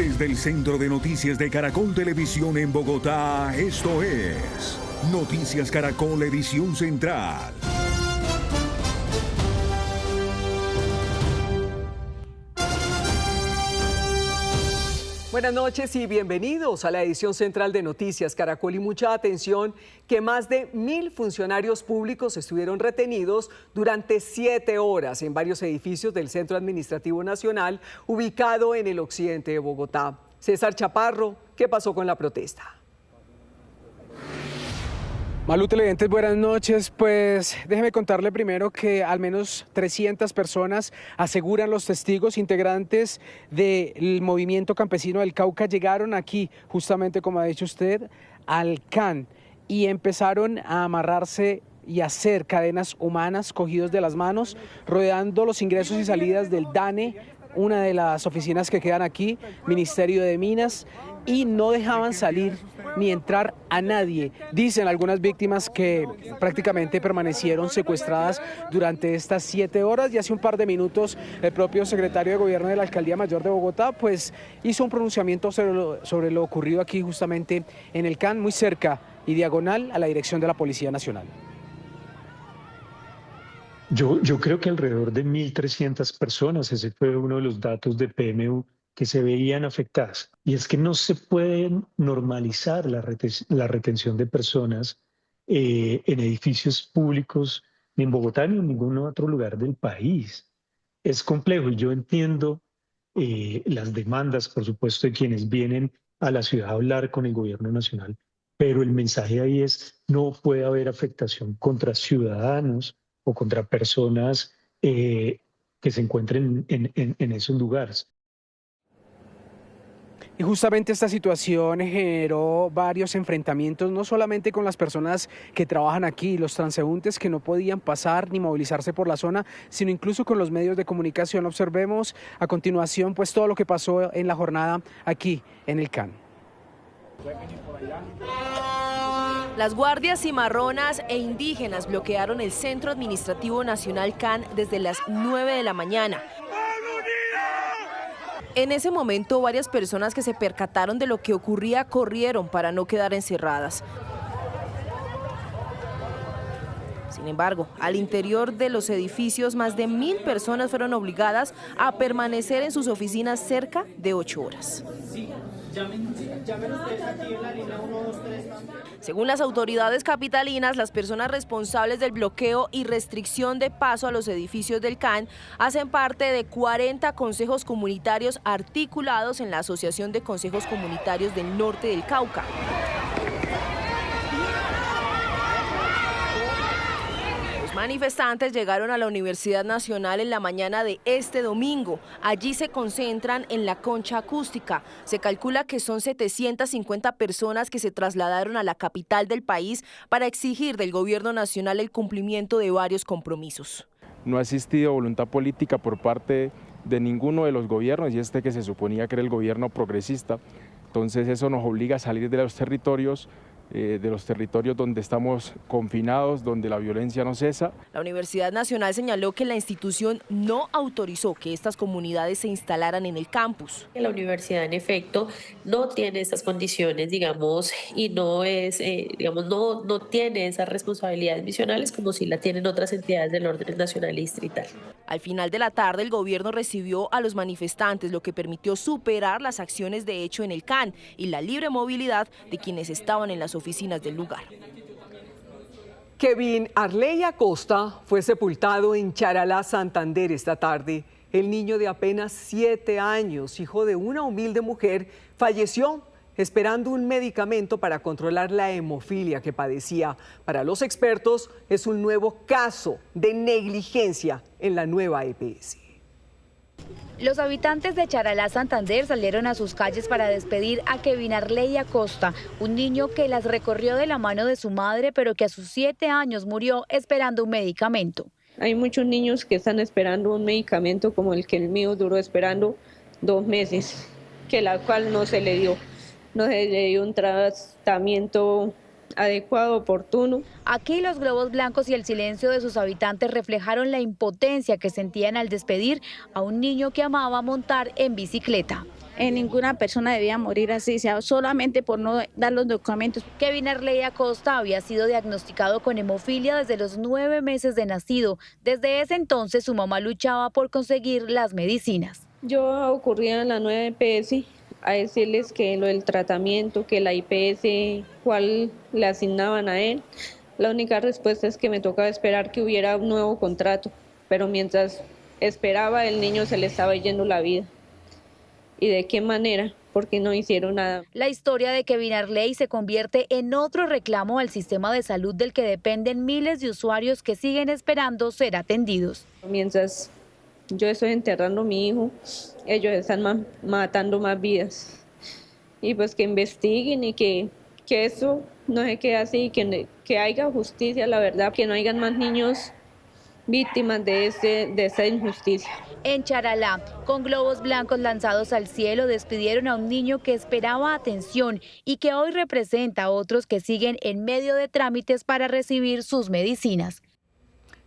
Desde el Centro de Noticias de Caracol Televisión en Bogotá, esto es Noticias Caracol Edición Central. Buenas noches y bienvenidos a la edición central de Noticias Caracol. Y mucha atención que más de 1000 funcionarios públicos estuvieron retenidos durante 7 horas en varios edificios del Centro Administrativo Nacional, ubicado en el occidente de Bogotá. César Chaparro, ¿qué pasó con la protesta? Malú televidentes, buenas noches. Pues déjeme contarle primero que al menos 300 personas, aseguran los testigos integrantes del movimiento campesino del Cauca, llegaron aquí, justamente como ha dicho usted, al CAN y empezaron a amarrarse y hacer cadenas humanas cogidos de las manos, rodeando los ingresos y salidas del DANE, una de las oficinas que quedan aquí, Ministerio de Minas, y no dejaban salir ni entrar a nadie. Dicen algunas víctimas que prácticamente permanecieron secuestradas durante estas 7 horas y hace un par de minutos el propio secretario de Gobierno de la Alcaldía Mayor de Bogotá pues hizo un pronunciamiento sobre lo ocurrido aquí justamente en el CAN, muy cerca y diagonal a la dirección de la Policía Nacional. Yo creo que alrededor de 1.300 personas, ese fue uno de los datos de PMU, que se veían afectadas. Y es que no se puede normalizar la retención de personas en edificios públicos, ni en Bogotá ni en ningún otro lugar del país. Es complejo y yo entiendo las demandas, por supuesto, de quienes vienen a la ciudad a hablar con el gobierno nacional, pero el mensaje ahí es: no puede haber afectación contra ciudadanos o contra personas que se encuentren en esos lugares. Y justamente esta situación generó varios enfrentamientos, no solamente con las personas que trabajan aquí, los transeúntes que no podían pasar ni movilizarse por la zona, sino incluso con los medios de comunicación. Observemos a continuación pues todo lo que pasó en la jornada aquí en el CAN. Las guardias cimarronas e indígenas bloquearon el Centro Administrativo Nacional CAN desde las 9 de la mañana. En ese momento, varias personas que se percataron de lo que ocurría corrieron para no quedar encerradas. Sin embargo, al interior de los edificios, más de 1000 personas fueron obligadas a permanecer en sus oficinas cerca de 8 horas. Según las autoridades capitalinas, las personas responsables del bloqueo y restricción de paso a los edificios del CAN hacen parte de 40 consejos comunitarios articulados en la Asociación de Consejos Comunitarios del Norte del Cauca. Manifestantes llegaron a la Universidad Nacional en la mañana de este domingo. Allí se concentran en la concha acústica. Se calcula que son 750 personas que se trasladaron a la capital del país para exigir del gobierno nacional el cumplimiento de varios compromisos. No ha existido voluntad política por parte de ninguno de los gobiernos, y este que se suponía que era el gobierno progresista. Entonces eso nos obliga a salir de los territorios donde estamos confinados, donde la violencia no cesa. La Universidad Nacional señaló que la institución no autorizó que estas comunidades se instalaran en el campus. La universidad, en efecto, no tiene esas condiciones, digamos, y no es, no tiene esas responsabilidades misionales como si la tienen otras entidades del orden nacional y distrital. Al final de la tarde, el gobierno recibió a los manifestantes, lo que permitió superar las acciones de hecho en el CAN y la libre movilidad de quienes estaban en las oficinas del lugar. Kevin Arley Acosta fue sepultado en Charalá, Santander, esta tarde. El niño de apenas 7 años, hijo de una humilde mujer, falleció esperando un medicamento para controlar la hemofilia que padecía. Para los expertos, es un nuevo caso de negligencia en la nueva EPS. Los habitantes de Charalá, Santander, salieron a sus calles para despedir a Kevin Arley Acosta, un niño que las recorrió de la mano de su madre, pero que a sus 7 años murió esperando un medicamento. Hay muchos niños que están esperando un medicamento como el que el mío duró esperando 2 meses, que la cual no se le dio un tratamiento adecuado, oportuno. Aquí los globos blancos y el silencio de sus habitantes reflejaron la impotencia que sentían al despedir a un niño que amaba montar en bicicleta. ninguna persona debía morir así, sea solamente por no dar los documentos. Kevin Arley Acosta había sido diagnosticado con hemofilia desde los 9 meses de nacido. Desde ese entonces su mamá luchaba por conseguir las medicinas. Yo ocurría en la nueva EPS a decirles que lo del tratamiento, que la IPS, cuál le asignaban a él. La única respuesta es que me tocaba esperar que hubiera un nuevo contrato, pero mientras esperaba el niño se le estaba yendo la vida. ¿Y de qué manera? Porque no hicieron nada. La historia de Kevin Arley se convierte en otro reclamo al sistema de salud del que dependen miles de usuarios que siguen esperando ser atendidos. Mientras yo estoy enterrando a mi hijo, ellos están matando más vidas. Y pues que investiguen y que eso no se quede así, que haya justicia, la verdad, que no hayan más niños víctimas de esa injusticia. En Charalá, con globos blancos lanzados al cielo, despidieron a un niño que esperaba atención y que hoy representa a otros que siguen en medio de trámites para recibir sus medicinas.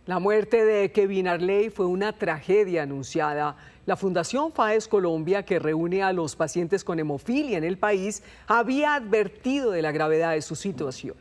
La muerte de Kevin Arley fue una tragedia anunciada. La Fundación FAES Colombia, que reúne a los pacientes con hemofilia en el país, había advertido de la gravedad de su situación.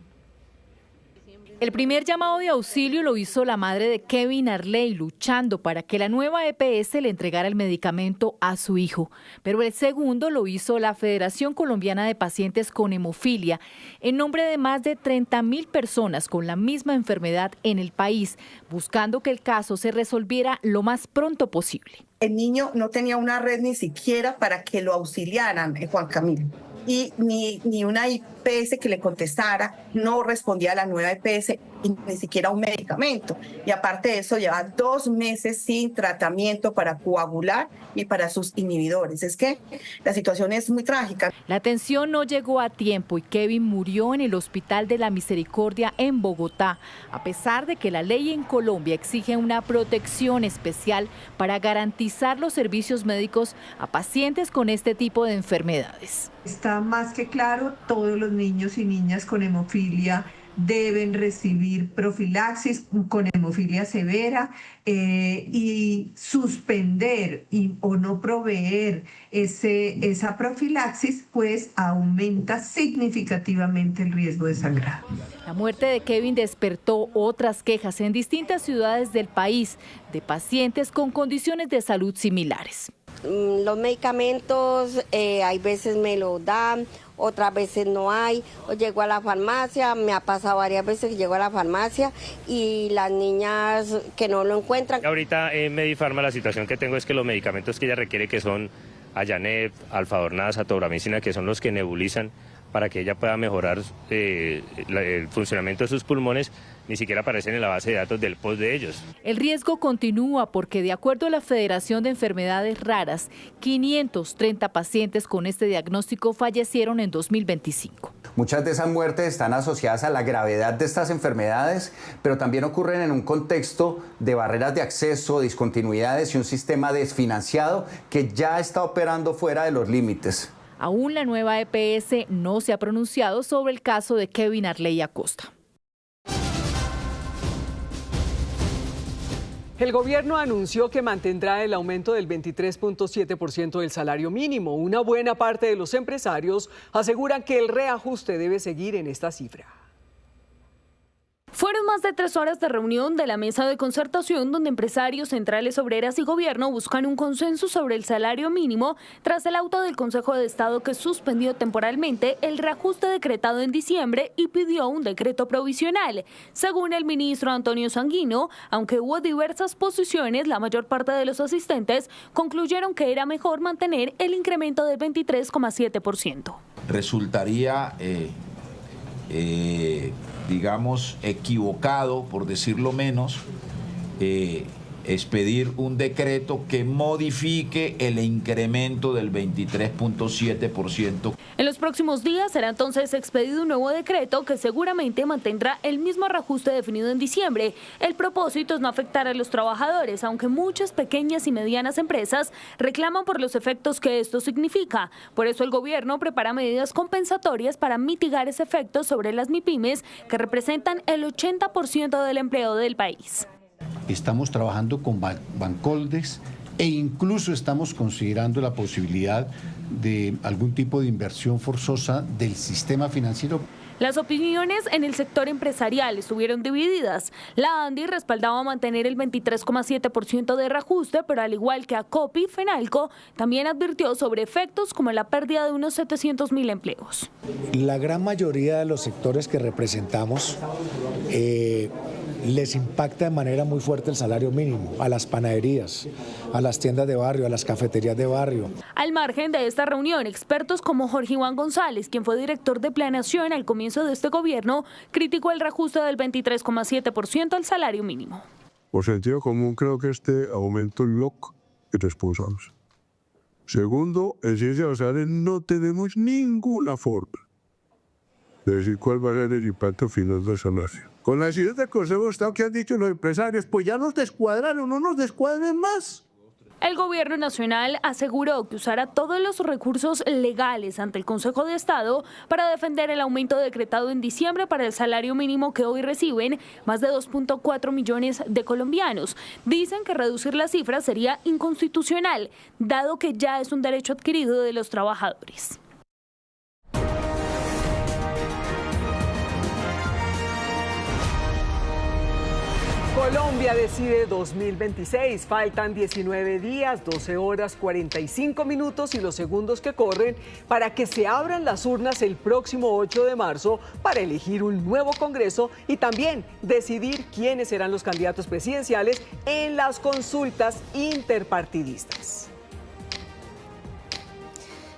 El primer llamado de auxilio lo hizo la madre de Kevin Arley, luchando para que la nueva EPS le entregara el medicamento a su hijo. Pero el segundo lo hizo la Federación Colombiana de Pacientes con Hemofilia, en nombre de más de 30.000 personas con la misma enfermedad en el país, buscando que el caso se resolviera lo más pronto posible. El niño no tenía una red ni siquiera para que lo auxiliaran, Juan Camilo. Y ni una IPS que le contestara, no respondía a la nueva IPS y ni siquiera un medicamento. Y aparte de eso, lleva 2 meses sin tratamiento para coagular y para sus inhibidores. Es que la situación es muy trágica. La atención no llegó a tiempo y Kevin murió en el Hospital de la Misericordia en Bogotá, a pesar de que la ley en Colombia exige una protección especial para garantizar los servicios médicos a pacientes con este tipo de enfermedades. Está más que claro, todos los niños y niñas con hemofilia deben recibir profilaxis con hemofilia severa y suspender o no proveer esa profilaxis, pues aumenta significativamente el riesgo de sangrado. La muerte de Kevin despertó otras quejas en distintas ciudades del país de pacientes con condiciones de salud similares. Los medicamentos hay veces me lo dan, otras veces no hay. O llego a la farmacia, me ha pasado varias veces que llego a la farmacia y las niñas que no lo encuentran. Ahorita en Medifarma la situación que tengo es que los medicamentos que ella requiere, que son Ayanet, Alfadornaz, Atobromicina, que son los que nebulizan para que ella pueda mejorar el funcionamiento de sus pulmones, ni siquiera aparecen en la base de datos del POS de ellos. El riesgo continúa porque, de acuerdo a la Federación de Enfermedades Raras, 530 pacientes con este diagnóstico fallecieron en 2025. Muchas de esas muertes están asociadas a la gravedad de estas enfermedades, pero también ocurren en un contexto de barreras de acceso, discontinuidades y un sistema desfinanciado que ya está operando fuera de los límites. Aún la nueva EPS no se ha pronunciado sobre el caso de Kevin Arley Acosta. El gobierno anunció que mantendrá el aumento del 23.7% del salario mínimo. Una buena parte de los empresarios aseguran que el reajuste debe seguir en esta cifra. Fueron más de 3 horas de reunión de la mesa de concertación donde empresarios, centrales obreras y gobierno buscan un consenso sobre el salario mínimo tras el auto del Consejo de Estado que suspendió temporalmente el reajuste decretado en diciembre y pidió un decreto provisional. Según el ministro Antonio Sanguino, aunque hubo diversas posiciones, la mayor parte de los asistentes concluyeron que era mejor mantener el incremento del 23,7%. Resultaría digamos, equivocado, por decirlo menos, expedir un decreto que modifique el incremento del 23.7%. En los próximos días será entonces expedido un nuevo decreto que seguramente mantendrá el mismo reajuste definido en diciembre. El propósito es no afectar a los trabajadores, aunque muchas pequeñas y medianas empresas reclaman por los efectos que esto significa. Por eso el gobierno prepara medidas compensatorias para mitigar ese efecto sobre las MIPYMES, que representan el 80% del empleo del país. Estamos trabajando con Bancoldex e incluso estamos considerando la posibilidad de algún tipo de inversión forzosa del sistema financiero. Las opiniones en el sector empresarial estuvieron divididas. La ANDI respaldaba mantener el 23,7% de reajuste, pero al igual que ACOPI, FENALCO también advirtió sobre efectos como la pérdida de unos 700.000 empleos. La gran mayoría de los sectores que representamos les impacta de manera muy fuerte el salario mínimo, a las panaderías, a las tiendas de barrio, a las cafeterías de barrio. Al margen de esta reunión, expertos como Jorge Iván González, quien fue director de planeación al comienzo de este gobierno, criticó el reajuste del 23,7% al salario mínimo. Por sentido común, creo que este aumento es loco y irresponsable. Segundo, en ciencias sociales no tenemos ninguna forma de decir cuál va a ser el impacto final del salario. Con las ideas del Consejo de Estado que han dicho los empresarios, pues ya nos descuadraron, no nos descuadren más. El gobierno nacional aseguró que usará todos los recursos legales ante el Consejo de Estado para defender el aumento decretado en diciembre para el salario mínimo que hoy reciben más de 2,4 millones de colombianos. Dicen que reducir la cifra sería inconstitucional, dado que ya es un derecho adquirido de los trabajadores. Colombia decide 2026. Faltan 19 días, 12 horas, 45 minutos y los segundos que corren para que se abran las urnas el próximo 8 de marzo para elegir un nuevo Congreso y también decidir quiénes serán los candidatos presidenciales en las consultas interpartidistas.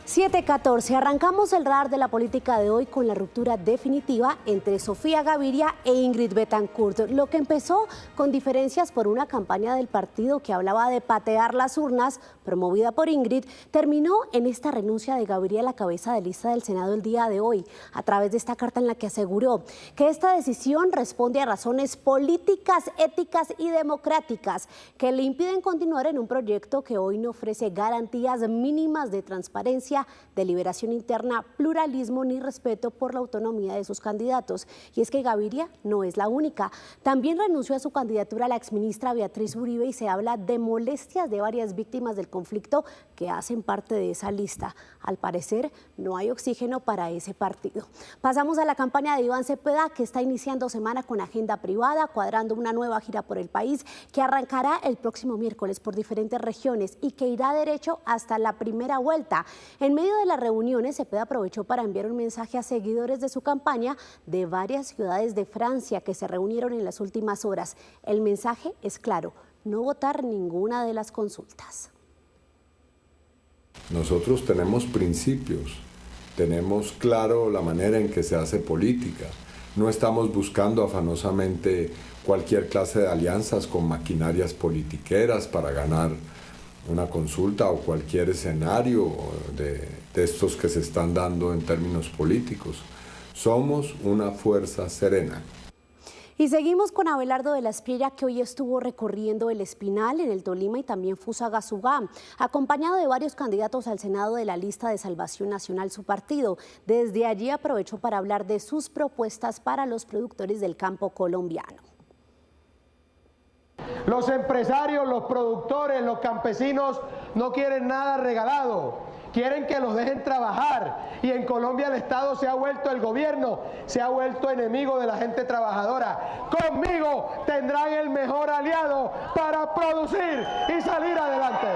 7:14. Arrancamos el radar de la política de hoy con la ruptura definitiva entre Sofía Gaviria e Ingrid Betancourt. Lo que empezó con diferencias por una campaña del partido que hablaba de patear las urnas, promovida por Ingrid, terminó en esta renuncia de Gaviria a la cabeza de lista del Senado el día de hoy, a través de esta carta en la que aseguró que esta decisión responde a razones políticas, éticas y democráticas que le impiden continuar en un proyecto que hoy no ofrece garantías mínimas de transparencia, deliberación interna, pluralismo ni respeto por la autonomía de sus candidatos. Y es que Gaviria no es la única. También renunció a su candidatura a la exministra Beatriz Uribe y se habla de molestias de varias víctimas del conflicto que hacen parte de esa lista. Al parecer, no hay oxígeno para ese partido. Pasamos a la campaña de Iván Cepeda, que está iniciando semana con agenda privada, cuadrando una nueva gira por el país que arrancará el próximo miércoles por diferentes regiones y que irá derecho hasta la primera vuelta. En medio de las reuniones, Cepeda aprovechó para enviar un mensaje a seguidores de su campaña de varias ciudades de Francia que se reunieron en las últimas horas. El mensaje es claro: no votar ninguna de las consultas. Nosotros tenemos principios, tenemos claro la manera en que se hace política. No estamos buscando afanosamente cualquier clase de alianzas con maquinarias politiqueras para ganar una consulta o cualquier escenario de estos que se están dando en términos políticos. Somos una fuerza serena. Y seguimos con Abelardo de la Espriella, que hoy estuvo recorriendo El Espinal en el Tolima y también Fusagasugá, acompañado de varios candidatos al Senado de la lista de Salvación Nacional, su partido. Desde allí aprovechó para hablar de sus propuestas para los productores del campo colombiano. Los empresarios, los productores, los campesinos no quieren nada regalado. Quieren que los dejen trabajar, y en Colombia el Estado se ha vuelto, el gobierno se ha vuelto enemigo de la gente trabajadora. Conmigo tendrán el mejor aliado para producir y salir adelante.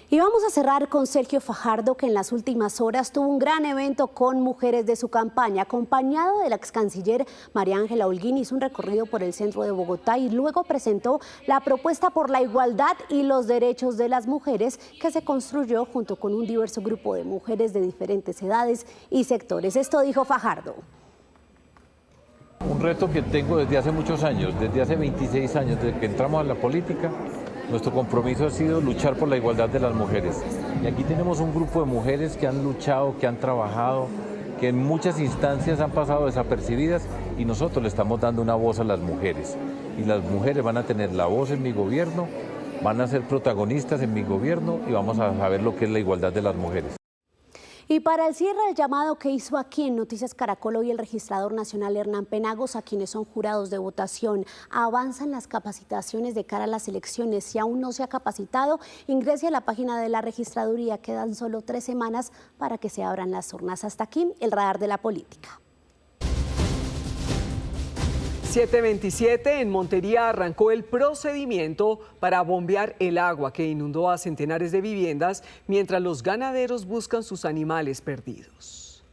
Y vamos a cerrar con Sergio Fajardo, que en las últimas horas tuvo un gran evento con mujeres de su campaña. Acompañado de la ex canciller María Ángela Holguín, hizo un recorrido por el centro de Bogotá y luego presentó la propuesta por la igualdad y los derechos de las mujeres, que se construyó junto con un diverso grupo de mujeres de diferentes edades y sectores. Esto dijo Fajardo. Un reto que tengo desde hace muchos años, desde hace 26 años, desde que entramos a la política. Nuestro compromiso ha sido luchar por la igualdad de las mujeres. Y aquí tenemos un grupo de mujeres que han luchado, que han trabajado, que en muchas instancias han pasado desapercibidas, y nosotros le estamos dando una voz a las mujeres. Y las mujeres van a tener la voz en mi gobierno, van a ser protagonistas en mi gobierno y vamos a saber lo que es la igualdad de las mujeres. Y para el cierre del llamado que hizo aquí en Noticias Caracol hoy el registrador nacional Hernán Penagos a quienes son jurados de votación, avanzan las capacitaciones de cara a las elecciones. Si aún no se ha capacitado, ingrese a la página de la registraduría. Quedan solo 3 semanas para que se abran las urnas. Hasta aquí el radar de la política. 7:27 en Montería arrancó el procedimiento para bombear el agua que inundó a centenares de viviendas mientras los ganaderos buscan sus animales perdidos.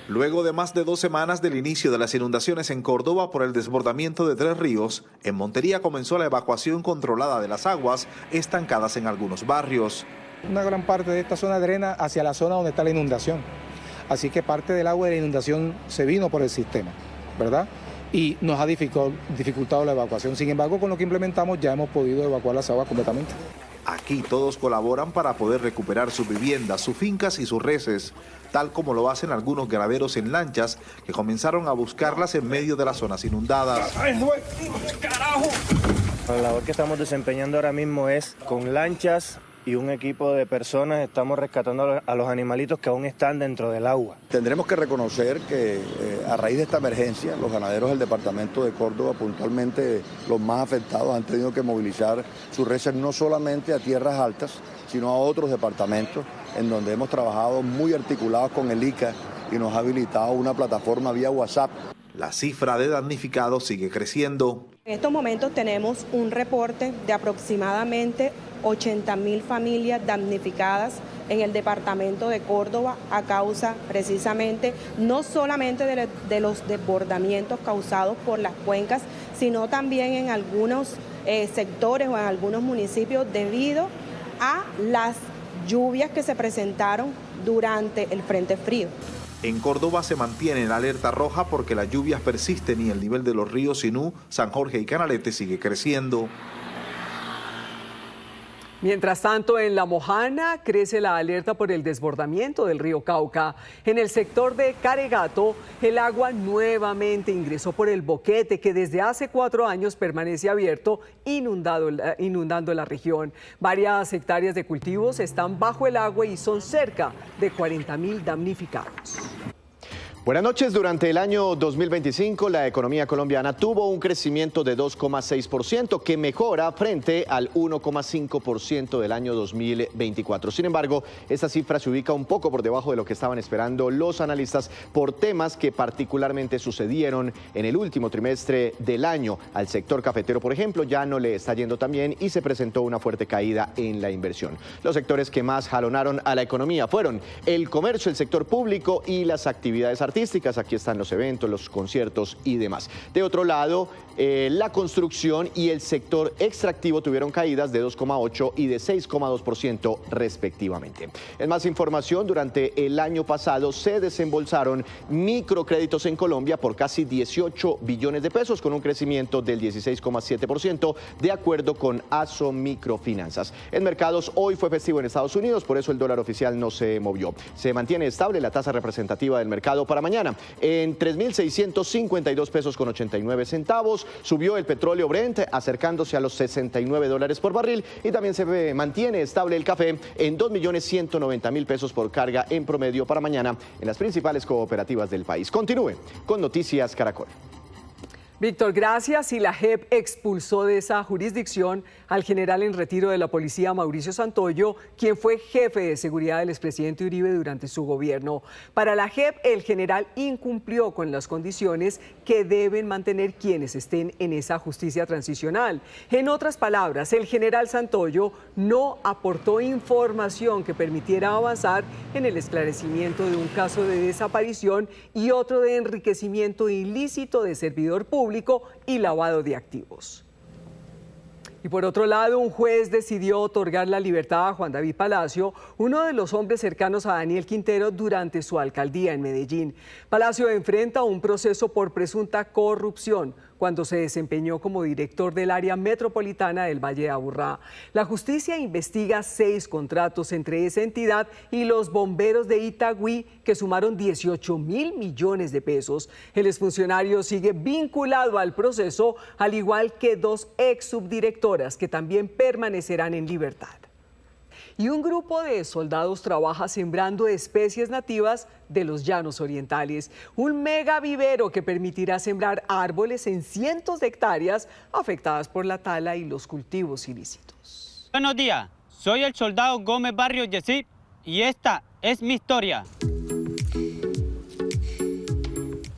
Luego de más de 2 semanas del inicio de las inundaciones en Córdoba por el desbordamiento de 3 ríos, en Montería comenzó la evacuación controlada de las aguas estancadas en algunos barrios. Una gran parte de esta zona drena hacia la zona donde está la inundación, así que parte del agua de la inundación se vino por el sistema, ¿verdad? Y nos ha dificultado la evacuación. Sin embargo, con lo que implementamos ya hemos podido evacuar las aguas completamente. Aquí todos colaboran para poder recuperar sus viviendas, sus fincas y sus reses, tal como lo hacen algunos ganaderos en lanchas que comenzaron a buscarlas en medio de las zonas inundadas. La labor que estamos desempeñando ahora mismo es con lanchas y un equipo de personas, estamos rescatando a los animalitos que aún están dentro del agua. Tendremos que reconocer que a raíz de esta emergencia, los ganaderos del departamento de Córdoba, puntualmente los más afectados, han tenido que movilizar sus reses no solamente a tierras altas, sino a otros departamentos, en donde hemos trabajado muy articulados con el ICA y nos ha habilitado una plataforma vía WhatsApp. La cifra de damnificados sigue creciendo. En estos momentos tenemos un reporte de aproximadamente 80.000 familias damnificadas en el departamento de Córdoba a causa precisamente no solamente de los desbordamientos causados por las cuencas, sino también en algunos sectores o en algunos municipios debido a las lluvias que se presentaron durante el frente frío. En Córdoba se mantiene en alerta roja porque las lluvias persisten y el nivel de los ríos Sinú, San Jorge y Canalete sigue creciendo. Mientras tanto, en La Mojana crece la alerta por el desbordamiento del río Cauca. En el sector de Caregato, el agua nuevamente ingresó por el boquete que desde hace 4 años permanece abierto, inundando la región. Varias hectáreas de cultivos están bajo el agua y son cerca de 40.000 damnificados. Buenas noches. Durante el año 2025, la economía colombiana tuvo un crecimiento de 2,6%, que mejora frente al 1,5% del año 2024. Sin embargo, esta cifra se ubica un poco por debajo de lo que estaban esperando los analistas por temas que particularmente sucedieron en el último trimestre del año. Al sector cafetero, por ejemplo, ya no le está yendo tan bien y se presentó una fuerte caída en la inversión. Los sectores que más jalonaron a la economía fueron el comercio, el sector público y las actividades artísticas. Aquí están los eventos, los conciertos y demás. De otro lado, la construcción y el sector extractivo tuvieron caídas de 2,8% y de 6,2% respectivamente. En más información, durante el año pasado se desembolsaron microcréditos en Colombia por casi 18 billones de pesos, con un crecimiento del 16,7% de acuerdo con ASO Microfinanzas. En mercados, hoy fue festivo en Estados Unidos, por eso el dólar oficial no se movió. Se mantiene estable la tasa representativa del mercado para mañana en 3.652 pesos con 89 centavos. Subió el petróleo Brent acercándose a los $69 por barril y también se mantiene estable el café en 2.190.000 pesos por carga en promedio para mañana en las principales cooperativas del país. Continúe con Noticias Caracol. Víctor, gracias. Y la JEP expulsó de esa jurisdicción al general en retiro de la policía, Mauricio Santoyo, quien fue jefe de seguridad del expresidente Uribe durante su gobierno. Para la JEP, el general incumplió con las condiciones que deben mantener quienes estén en esa justicia transicional. En otras palabras, el general Santoyo no aportó información que permitiera avanzar en el esclarecimiento de un caso de desaparición y otro de enriquecimiento ilícito de servidor público y lavado de activos. Y por otro lado, un juez decidió otorgar la libertad a Juan David Palacio, uno de los hombres cercanos a Daniel Quintero durante su alcaldía en Medellín. Palacio enfrenta un proceso por presunta corrupción cuando se desempeñó como director del área metropolitana del Valle de Aburrá. La justicia investiga 6 contratos entre esa entidad y los bomberos de Itagüí que sumaron 18.000 millones de pesos. El exfuncionario sigue vinculado al proceso, al igual que 2 ex subdirectoras que también permanecerán en libertad. y un grupo de soldados trabaja sembrando especies nativas de los llanos orientales. Un mega vivero que permitirá sembrar árboles en cientos de hectáreas afectadas por la tala y los cultivos ilícitos. Buenos días, soy el soldado Gómez Barrios Yesid y esta es mi historia.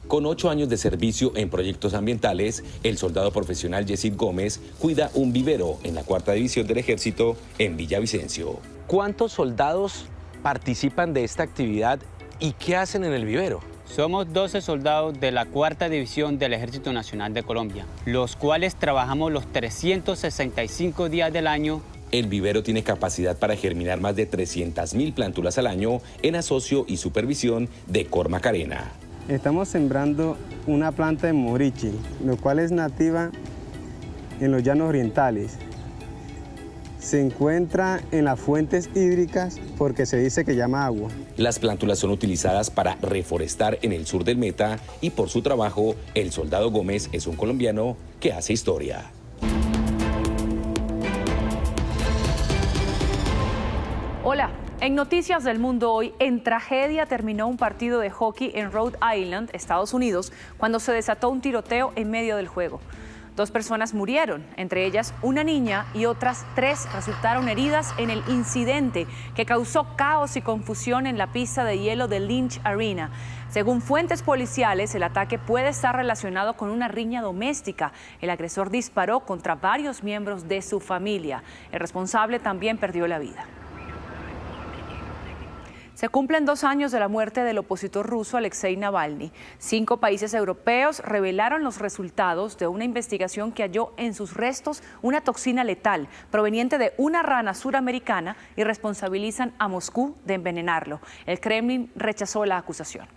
Con 8 años de servicio en proyectos ambientales, el soldado profesional Yesid Gómez cuida un vivero en la 4ª División del Ejército en Villavicencio. ¿Cuántos soldados participan de esta actividad y qué hacen en el vivero? Somos 12 soldados de la 4ª División del Ejército Nacional de Colombia, los cuales trabajamos los 365 días del año. El vivero tiene capacidad para germinar más de 300.000 plántulas al año en asocio y supervisión de Cor Macarena. Estamos sembrando una planta de moriche, lo cual es nativa en los llanos orientales. Se encuentra en las fuentes hídricas porque se dice que llama agua. Las plántulas son utilizadas para reforestar en el sur del Meta y por su trabajo, el soldado Gómez es un colombiano que hace historia. Hola, en Noticias del Mundo hoy, en tragedia terminó un partido de hockey en Rhode Island, Estados Unidos, cuando se desató un tiroteo en medio del juego. 2 personas murieron, entre ellas una niña, y otras 3 resultaron heridas en el incidente que causó caos y confusión en la pista de hielo de Lynch Arena. Según fuentes policiales, el ataque puede estar relacionado con una riña doméstica. El agresor disparó contra varios miembros de su familia. El responsable también perdió la vida. Se cumplen 2 años de la muerte del opositor ruso Alexei Navalny. 5 países europeos revelaron los resultados de una investigación que halló en sus restos una toxina letal proveniente de una rana suramericana y responsabilizan a Moscú de envenenarlo. El Kremlin rechazó la acusación.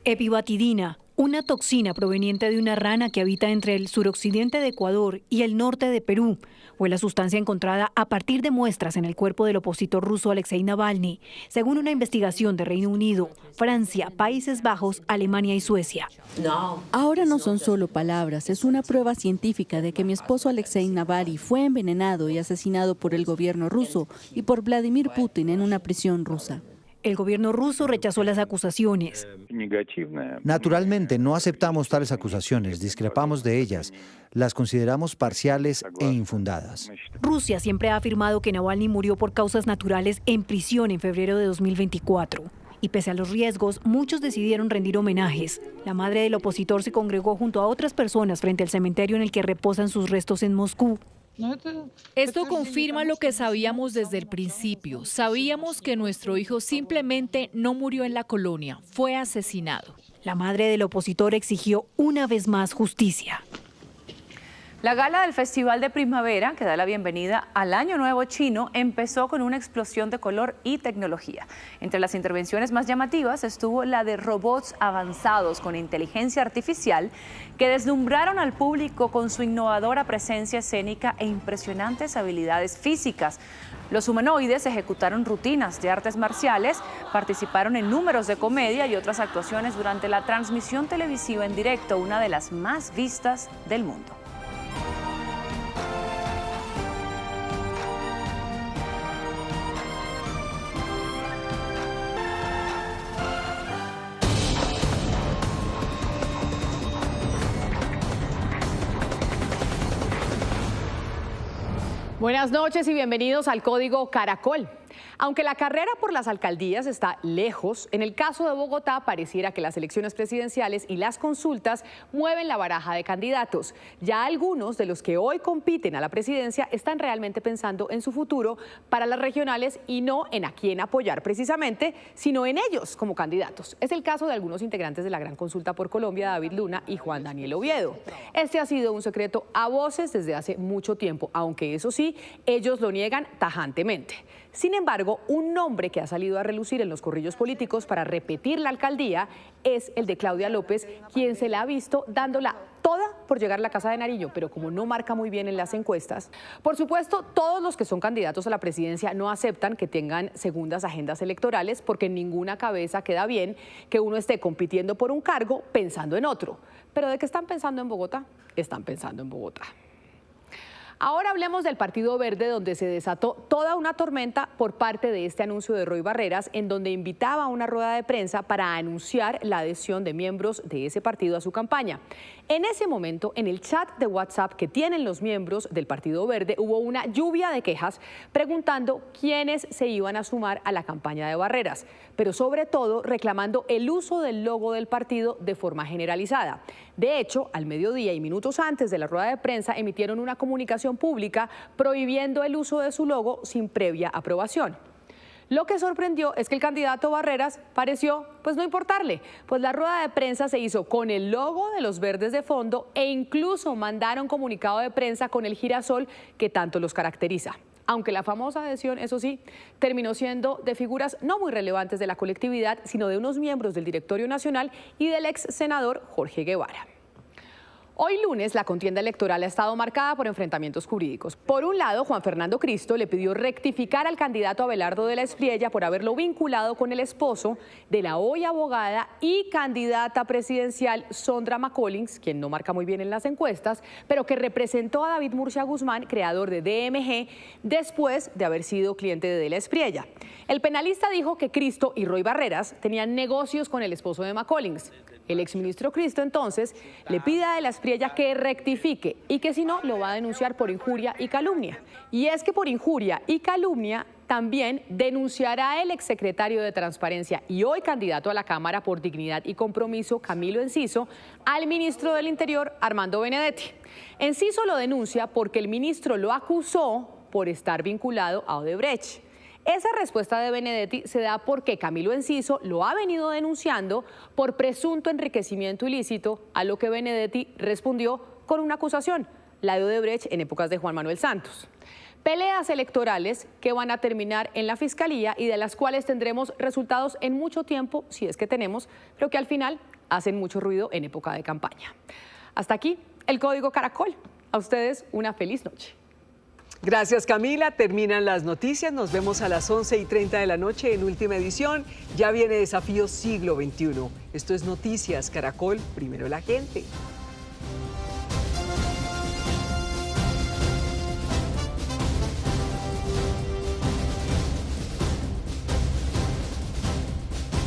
Epibatidina, una toxina proveniente de una rana que habita entre el suroccidente de Ecuador y el norte de Perú, fue la sustancia encontrada a partir de muestras en el cuerpo del opositor ruso Alexei Navalny, según una investigación de Reino Unido, Francia, Países Bajos, Alemania y Suecia. Ahora no son solo palabras, es una prueba científica de que mi esposo Alexei Navalny fue envenenado y asesinado por el gobierno ruso y por Vladimir Putin en una prisión rusa. El gobierno ruso rechazó las acusaciones. Naturalmente, no aceptamos tales acusaciones, discrepamos de ellas, las consideramos parciales e infundadas. Rusia siempre ha afirmado que Navalny murió por causas naturales en prisión en febrero de 2024. Y pese a los riesgos, muchos decidieron rendir homenajes. La madre del opositor se congregó junto a otras personas frente al cementerio en el que reposan sus restos en Moscú. Esto confirma lo que sabíamos desde el principio. Sabíamos que nuestro hijo simplemente no murió en la colonia, fue asesinado. La madre del opositor exigió una vez más justicia. La gala del Festival de Primavera, que da la bienvenida al Año Nuevo Chino, empezó con una explosión de color y tecnología. Entre las intervenciones más llamativas estuvo la de robots avanzados con inteligencia artificial que deslumbraron al público con su innovadora presencia escénica e impresionantes habilidades físicas. Los humanoides ejecutaron rutinas de artes marciales, participaron en números de comedia y otras actuaciones durante la transmisión televisiva en directo, una de las más vistas del mundo. Buenas noches y bienvenidos al Código Caracol. Aunque la carrera por las alcaldías está lejos, en el caso de Bogotá pareciera que las elecciones presidenciales y las consultas mueven la baraja de candidatos. Ya algunos de los que hoy compiten a la presidencia están realmente pensando en su futuro para las regionales y no en a quién apoyar precisamente, sino en ellos como candidatos. Es el caso de algunos integrantes de la Gran Consulta por Colombia, David Luna y Juan Daniel Oviedo. Este ha sido un secreto a voces desde hace mucho tiempo, aunque eso sí, ellos lo niegan tajantemente. Sin embargo, un nombre que ha salido a relucir en los corrillos políticos para repetir la alcaldía es el de Claudia López, quien se la ha visto dándola toda por llegar a la Casa de Nariño, pero como no marca muy bien en las encuestas. Por supuesto, todos los que son candidatos a la presidencia no aceptan que tengan segundas agendas electorales, porque en ninguna cabeza queda bien que uno esté compitiendo por un cargo pensando en otro. Pero ¿de qué están pensando en Bogotá? Están pensando en Bogotá. Ahora hablemos del Partido Verde, donde se desató toda una tormenta por parte de este anuncio de Roy Barreras, en donde invitaba a una rueda de prensa para anunciar la adhesión de miembros de ese partido a su campaña. En ese momento, en el chat de WhatsApp que tienen los miembros del Partido Verde, hubo una lluvia de quejas preguntando quiénes se iban a sumar a la campaña de Barreras, pero sobre todo reclamando el uso del logo del partido de forma generalizada. De hecho, al mediodía y minutos antes de la rueda de prensa emitieron una comunicación pública prohibiendo el uso de su logo sin previa aprobación. Lo que sorprendió es que el candidato Barreras pareció no importarle, pues la rueda de prensa se hizo con el logo de los verdes de fondo e incluso mandaron comunicado de prensa con el girasol que tanto los caracteriza. Aunque la famosa adhesión, eso sí, terminó siendo de figuras no muy relevantes de la colectividad, sino de unos miembros del Directorio Nacional y del ex senador Jorge Guevara. Hoy lunes, la contienda electoral ha estado marcada por enfrentamientos jurídicos. Por un lado, Juan Fernando Cristo le pidió rectificar al candidato Abelardo de la Espriella por haberlo vinculado con el esposo de la hoy abogada y candidata presidencial Sondra McCollins, quien no marca muy bien en las encuestas, pero que representó a David Murcia Guzmán, creador de DMG, después de haber sido cliente de la Espriella. El penalista dijo que Cristo y Roy Barreras tenían negocios con el esposo de McCollins. El exministro Cristo entonces le pide a de la Espriella que rectifique y que si no lo va a denunciar por injuria y calumnia. Y es que por injuria y calumnia también denunciará el exsecretario de Transparencia y hoy candidato a la Cámara por Dignidad y Compromiso, Camilo Enciso, al ministro del Interior, Armando Benedetti. Enciso lo denuncia porque el ministro lo acusó por estar vinculado a Odebrecht. Esa respuesta de Benedetti se da porque Camilo Enciso lo ha venido denunciando por presunto enriquecimiento ilícito, a lo que Benedetti respondió con una acusación, la de Odebrecht en épocas de Juan Manuel Santos. Peleas electorales que van a terminar en la Fiscalía y de las cuales tendremos resultados en mucho tiempo, si es que tenemos, pero que al final hacen mucho ruido en época de campaña. Hasta aquí el Código Caracol. A ustedes una feliz noche. Gracias, Camila. Terminan las noticias. Nos vemos a las 11:30 de la noche en Última Edición. Ya viene Desafío Siglo XXI. Esto es Noticias Caracol, primero la gente.